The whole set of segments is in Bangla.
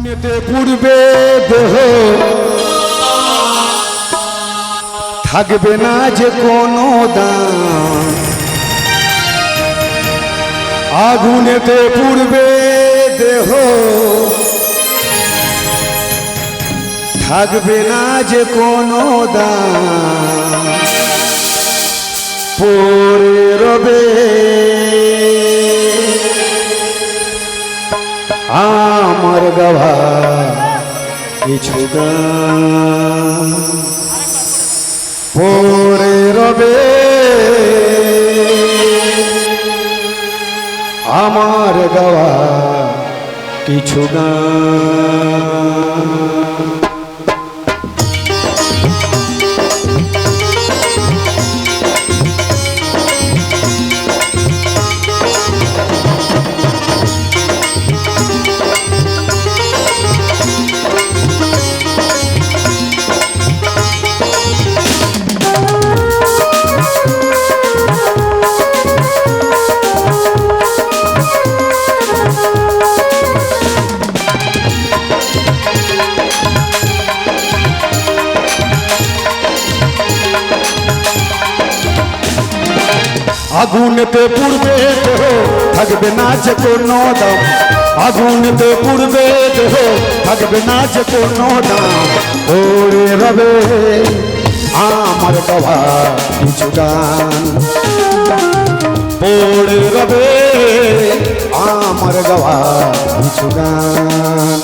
আগুনেতে পুড়বে দেহ থাকবে না যে কোনো দাম। আগুনেতে পুড়বে দেহ থাকবে না যে কোনো দাম। পড়ে রবে আমার গাভা কিছু গান। পড়ে রবে আমার গাওয়া কিছু গান। আগুনেতে পুড়বে দেহ থাকবে না যে কোনো দাম। আগুনেতে পুড়বে দেহ থাকবে না যে কোনো দাম। পড়ে রবে আমার গাওয়া কিছু গান। পড়ে রবে আমার গাওয়া কিছু গান।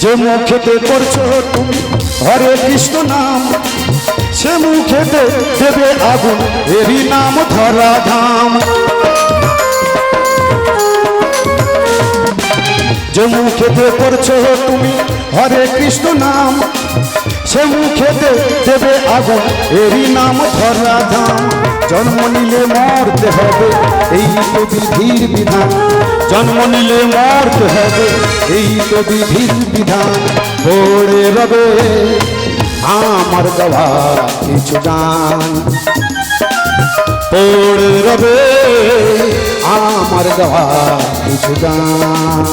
যে মুখেতে করছো তুমি হরে কৃষ্ণ নাম, সে মুখেতে দেবে আগুন এরই নাম ধরা ধাম। যে মুখেতে করছো তুমি হরে কৃষ্ণ নাম, সে মুখেতে দেবে আগুন এরই নাম ধরা ধাম। জন্ম নিলে মরতে হবে এই তো বিধির বিধান। জন্ম নিলে মরতে হবে এই তো বিধির বিধান। পড়ে রবে আমার গাওয়া কিছু গান। পড়ে রবে আমার গাওয়া কিছু গান।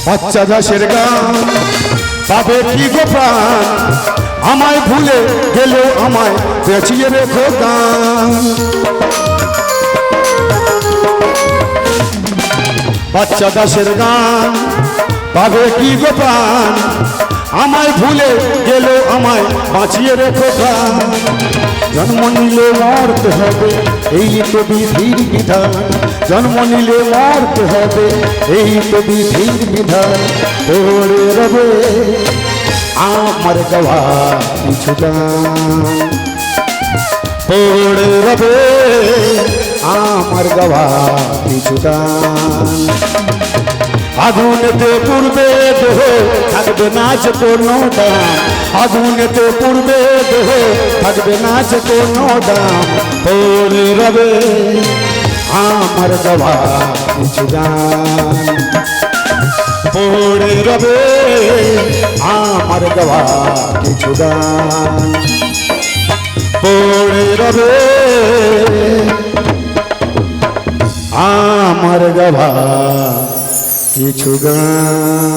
বাচ্চা দাসের গান পাবে কি গো প্রাণ, আমায় ভুলে গেলেও আমায় বেঁচিয়ে রেখো গান। বাচ্চা দাসের গান পাবে কি গো প্রাণ, আমায় ভুলে গেলেও আমায় বাঁচিয়ে রেখো গান। জন্ম নিলে মরতে হবে এই তো বিধির বিধান। জন্ম নিলে মরতে হবে এই তো বিধির বিধান। পড়ে রবে আমার গাওয়া কিছু গান। পড়ে রবে আমার গাওয়া কিছু গান। আগুনেতে পুড়বে দেহ থাকবে না যে কোনো দাম। আগুনেতে পুড়বে দেহ থাকবে না যে কোনো দাম। পড়ে রবে আমার গাওয়া কিছু গান। পড়ে রবে আমার গাওয়া কিছু গান। পড়ে রবে আমার গাওয়া কিছু গান।